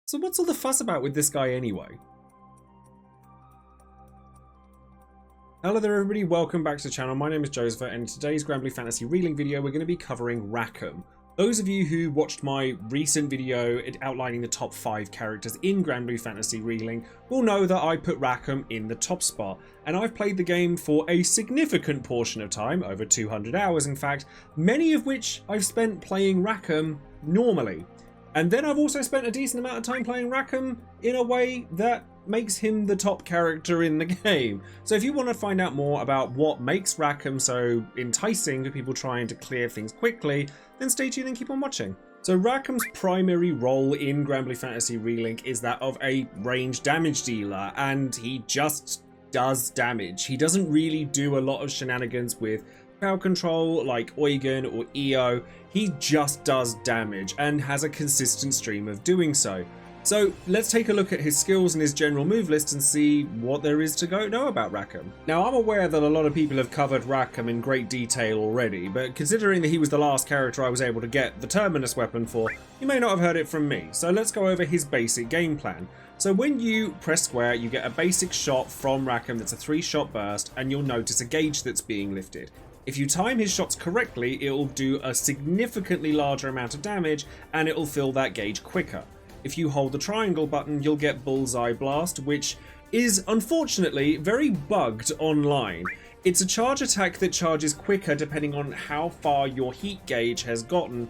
So what's all the fuss about with this guy anyway? Hello there everybody, welcome back to the channel. My name is Joseph, and in today's Granblue Fantasy Relink video we're going to be covering Rackam. Those of you who watched my recent video outlining the top 5 characters in Granblue Fantasy Relink will know that I put Rackam in the top spot, and I've played the game for a significant portion of time, over 200 hours in fact, many of which I've spent playing Rackam normally. And then I've also spent a decent amount of time playing Rackam in a way that makes him the top character in the game. So if you want to find out more about what makes Rackam so enticing for people trying to clear things quickly, then stay tuned and keep on watching. So Rackam's primary role in Granblue Fantasy Relink is that of a ranged damage dealer, and he just does damage. He doesn't really do a lot of shenanigans with crowd control like Eugen or EO. He just does damage and has a consistent stream of doing so. So let's take a look at his skills and his general move list and see what there is to know about Rackam. Now, I'm aware that a lot of people have covered Rackam in great detail already, but considering that he was the last character I was able to get the Terminus weapon for, you may not have heard it from me. So let's go over his basic game plan. So when you press square, you get a basic shot from Rackam that's a 3-shot burst, and you'll notice a gauge that's being lifted. If you time his shots correctly, it will do a significantly larger amount of damage, and it will fill that gauge quicker. If you hold the triangle button, you'll get Bullseye Blast, which is unfortunately very bugged online. It's a charge attack that charges quicker depending on how far your heat gauge has gotten,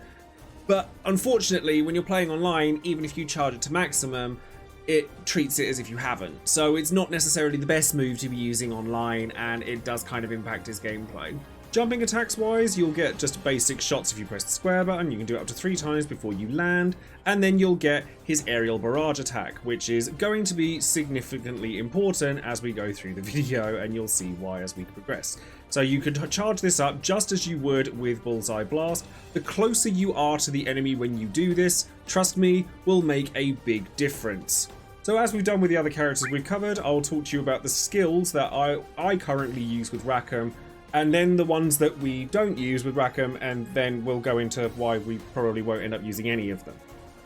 but unfortunately when you're playing online, even if you charge it to maximum, it treats it as if you haven't. So it's not necessarily the best move to be using online, and it does kind of impact his gameplay. Jumping attacks wise, you'll get just basic shots if you press the square button. You can do it up to 3 times before you land, and then you'll get his aerial barrage attack, which is going to be significantly important as we go through the video, and you'll see why as we progress. So you can charge this up just as you would with Bullseye Blast. The closer you are to the enemy when you do this, trust me, will make a big difference. So as we've done with the other characters we've covered, I'll talk to you about the skills that I currently use with Rackam, and then the ones that we don't use with Rackam, and then we'll go into why we probably won't end up using any of them.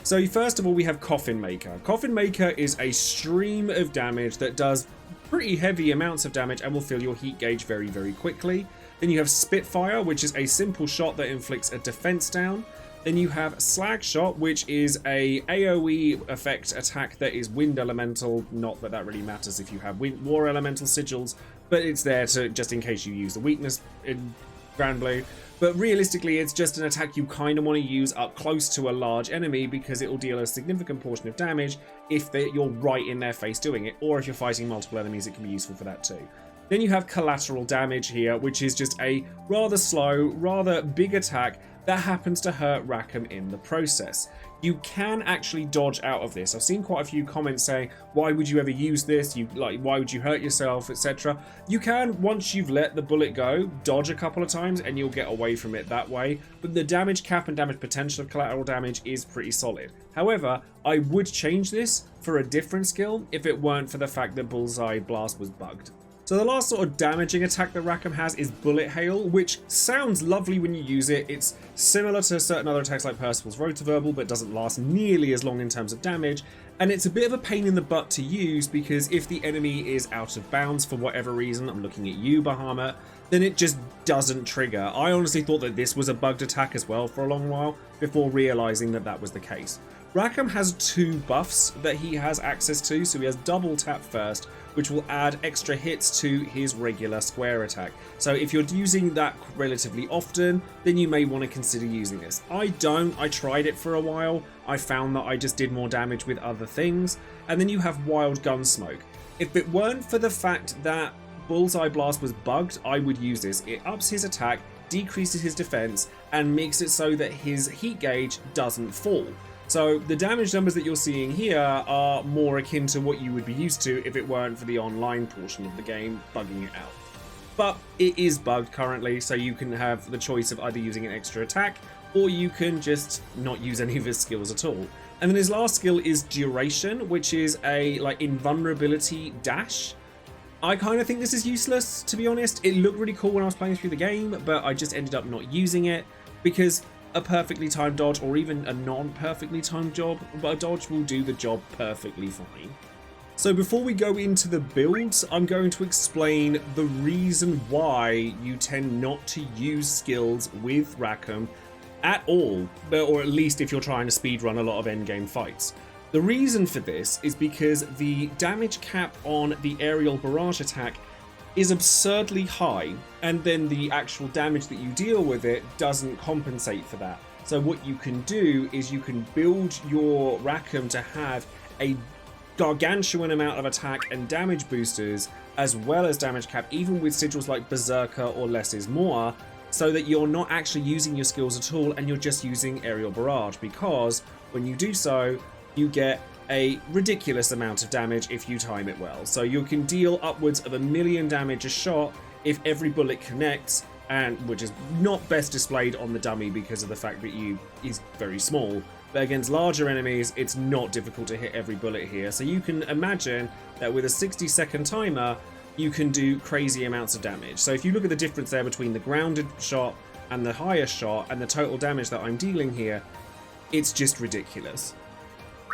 So first of all, we have Coffin Maker. Coffin Maker is a stream of damage that does pretty heavy amounts of damage and will fill your heat gauge very, very quickly. Then you have Spitfire, which is a simple shot that inflicts a defense down. Then you have Slag Shot, which is a AoE effect attack that is wind elemental. Not that that really matters if you have war elemental sigils, but it's there to just in case you use the weakness in Granblue. But realistically, it's just an attack you kind of want to use up close to a large enemy because it will deal a significant portion of damage if you're right in their face doing it, or if you're fighting multiple enemies, it can be useful for that too. Then you have Collateral Damage here, which is just a rather slow, rather big attack that happens to hurt Rackam in the process. You can actually dodge out of this. I've seen quite a few comments saying, why would you ever use this? Why would you hurt yourself, etc. You can, once you've let the bullet go, dodge a couple of times and you'll get away from it that way. But the damage cap and damage potential of collateral damage is pretty solid. However, I would change this for a different skill if it weren't for the fact that Bullseye Blast was bugged. So the last sort of damaging attack that Rackam has is Bullet Hail, which sounds lovely when you use it. It's similar to certain other attacks like Percival's Rotoverbal, but doesn't last nearly as long in terms of damage. And it's a bit of a pain in the butt to use because if the enemy is out of bounds for whatever reason, I'm looking at you, Bahamut, then it just doesn't trigger. I honestly thought that this was a bugged attack as well for a long while before realizing that that was the case. Rackam has 2 buffs that he has access to, so he has double tap first, which will add extra hits to his regular square attack. So if you're using that relatively often, then you may want to consider using this. I don't. I tried it for a while. I found that I just did more damage with other things. And then you have Wild Gunsmoke. If it weren't for the fact that Bullseye Blast was bugged, I would use this. It ups his attack, decreases his defense, and makes it so that his heat gauge doesn't fall. So the damage numbers that you're seeing here are more akin to what you would be used to if it weren't for the online portion of the game bugging it out. But it is bugged currently, so you can have the choice of either using an extra attack or you can just not use any of his skills at all. And then his last skill is Duration, which is a invulnerability dash. I kind of think this is useless, to be honest. It looked really cool when I was playing through the game, but I just ended up not using it because a perfectly timed dodge or even a non-perfectly timed dodge will do the job perfectly fine. So before we go into the builds, I'm going to explain the reason why you tend not to use skills with Rackam at all, or at least if you're trying to speedrun a lot of endgame fights. The reason for this is because the damage cap on the aerial barrage attack is absurdly high, and then the actual damage that you deal with it doesn't compensate for that. So what you can do is you can build your Rackam to have a gargantuan amount of attack and damage boosters, as well as damage cap, even with sigils like Berserker or Less is More, so that you're not actually using your skills at all and you're just using aerial barrage, because when you do so, you get a ridiculous amount of damage if you time it well. So you can deal upwards of 1 million damage a shot if every bullet connects, and which is not best displayed on the dummy because of the fact that he's very small. But against larger enemies, it's not difficult to hit every bullet here. So you can imagine that with a 60-second timer, you can do crazy amounts of damage. So if you look at the difference there between the grounded shot and the highest shot and the total damage that I'm dealing here, it's just ridiculous.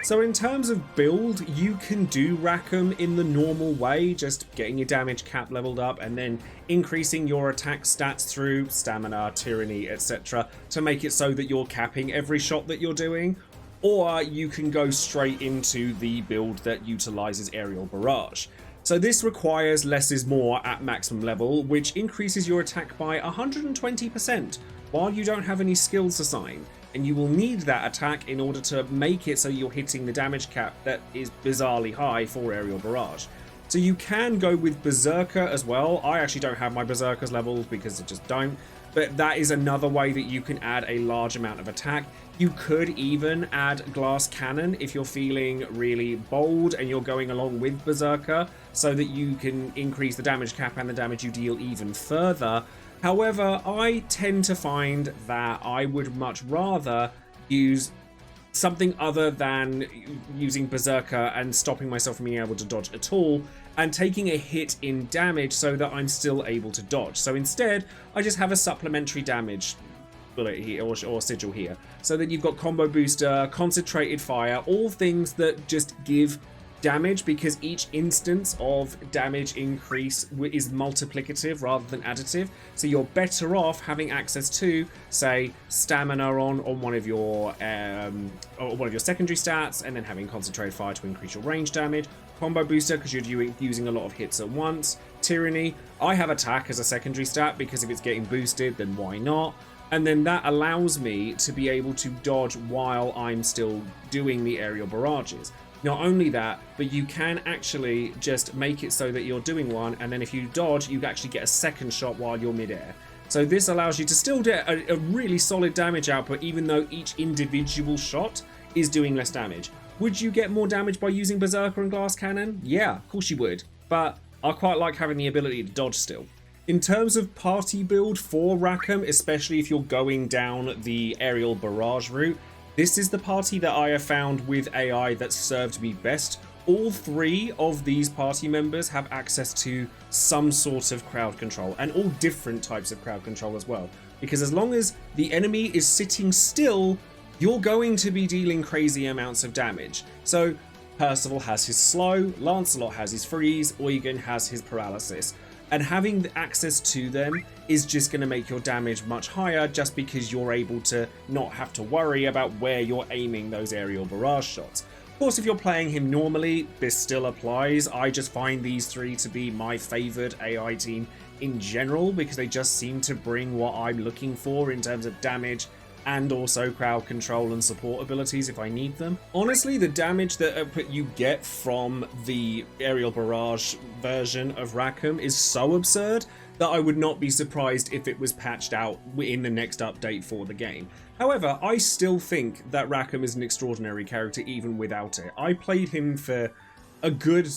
So in terms of build, you can do Rackam in the normal way, just getting your damage cap leveled up and then increasing your attack stats through stamina, tyranny, etc. to make it so that you're capping every shot that you're doing. Or you can go straight into the build that utilizes aerial barrage. So this requires Less is More at maximum level, which increases your attack by 120% while you don't have any skills assigned. And you will need that attack in order to make it so you're hitting the damage cap that is bizarrely high for aerial barrage. So you can go with Berserker as well. I actually don't have my Berserker's levels because I just don't. But that is another way that you can add a large amount of attack. You could even add Glass Cannon if you're feeling really bold and you're going along with Berserker, so that you can increase the damage cap and the damage you deal even further. However, I tend to find that I would much rather use something other than using Berserker and stopping myself from being able to dodge at all, and taking a hit in damage so that I'm still able to dodge. So instead, I just have a supplementary damage bullet here, or sigil here, so that you've got combo booster, concentrated fire, all things that just give damage, because each instance of damage increase is multiplicative rather than additive. So you're better off having access to, say, stamina on one of your secondary stats, and then having concentrated fire to increase your range damage, combo booster because you're using a lot of hits at once, tyranny. I have attack as a secondary stat because if it's getting boosted, then why not? And then that allows me to be able to dodge while I'm still doing the aerial barrages. Not only that, but you can actually just make it so that you're doing one, and then if you dodge, you actually get a second shot while you're midair. So this allows you to still get a really solid damage output, even though each individual shot is doing less damage. Would you get more damage by using Berserker and Glass Cannon? Yeah, of course you would, but I quite like having the ability to dodge still. In terms of party build for Rackam, especially if you're going down the aerial barrage route, this is the party that I have found with AI that served me best. All 3 of these party members have access to some sort of crowd control, and all different types of crowd control as well. Because as long as the enemy is sitting still, you're going to be dealing crazy amounts of damage. So Percival has his slow, Lancelot has his freeze, Eugen has his paralysis. And having the access to them is just going to make your damage much higher, just because you're able to not have to worry about where you're aiming those aerial barrage shots. Of course, if you're playing him normally, this still applies. I just find these 3 to be my favoured AI team in general, because they just seem to bring what I'm looking for in terms of damage and also crowd control and support abilities if I need them. Honestly, the damage that you get from the aerial barrage version of Rackam is so absurd that I would not be surprised if it was patched out in the next update for the game. However, I still think that Rackam is an extraordinary character even without it. I played him for a good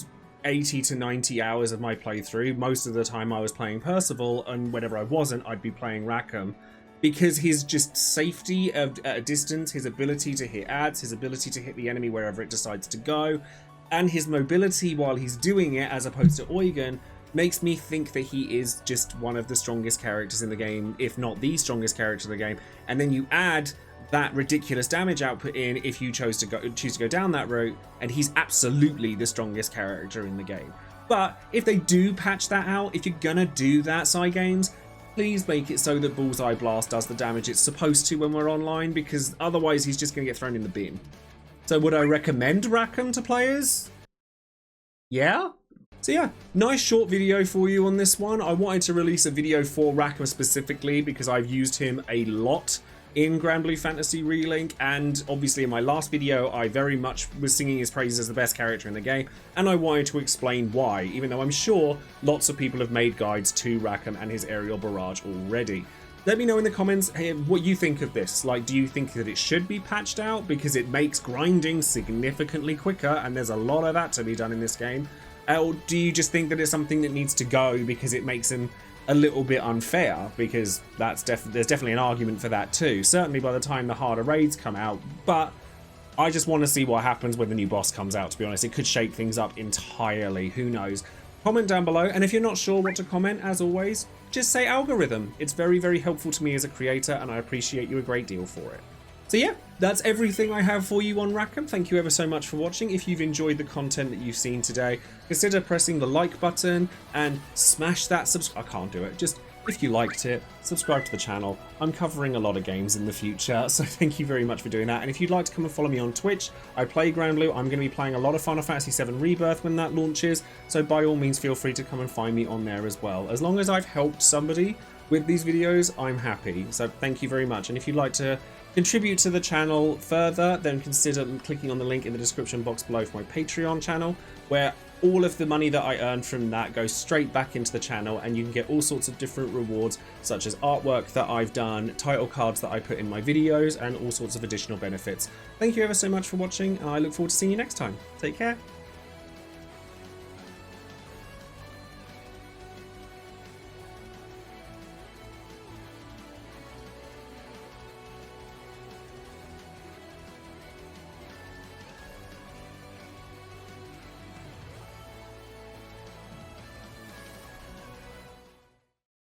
80 to 90 hours of my playthrough. Most of the time I was playing Percival, and whenever I wasn't, I'd be playing Rackam. Because his just safety at a distance, his ability to hit adds, his ability to hit the enemy wherever it decides to go, and his mobility while he's doing it, as opposed to Eugen, makes me think that he is just one of the strongest characters in the game, if not the strongest character in the game. And then you add that ridiculous damage output in if you choose to go down that route, and he's absolutely the strongest character in the game. But if they do patch that out, if you're gonna do that, Cygames, please make it so that Bullseye Blast does the damage it's supposed to when we're online, because otherwise he's just gonna get thrown in the bin. So would I recommend Rackam to players? Yeah? So yeah, nice short video for you on this one. I wanted to release a video for Rackam specifically because I've used him a lot in Granblue Fantasy Relink, and obviously in my last video I very much was singing his praises as the best character in the game, and I wanted to explain why, even though I'm sure lots of people have made guides to Rackam and his aerial barrage already. Let me know in the comments what you think of this. Like, do you think that it should be patched out because it makes grinding significantly quicker, and there's a lot of that to be done in this game? Or do you just think that it's something that needs to go because it makes him a little bit unfair? Because there's definitely an argument for that too. Certainly by the time the harder raids come out, but I just want to see what happens when the new boss comes out, to be honest. It could shake things up entirely, who knows? Comment down below, and if you're not sure what to comment, as always, just say algorithm. It's very, very helpful to me as a creator, and I appreciate you a great deal for it. So yeah, that's everything I have for you on Rackam. Thank you ever so much for watching. If you've enjoyed the content that you've seen today, consider pressing the like button and smash that subscribe. I can't do it. Just, if you liked it, subscribe to the channel. I'm covering a lot of games in the future, so thank you very much for doing that. And if you'd like to come and follow me on Twitch, I play Granblue. I'm going to be playing a lot of Final Fantasy VII Rebirth when that launches, so by all means feel free to come and find me on there as well. As long as I've helped somebody with these videos, I'm happy. So thank you very much. And if you'd like to contribute to the channel further, then consider clicking on the link in the description box below for my Patreon channel, where all of the money that I earn from that goes straight back into the channel, and you can get all sorts of different rewards, such as artwork that I've done, title cards that I put in my videos, and all sorts of additional benefits. Thank you ever so much for watching, and I look forward to seeing you next time. Take care.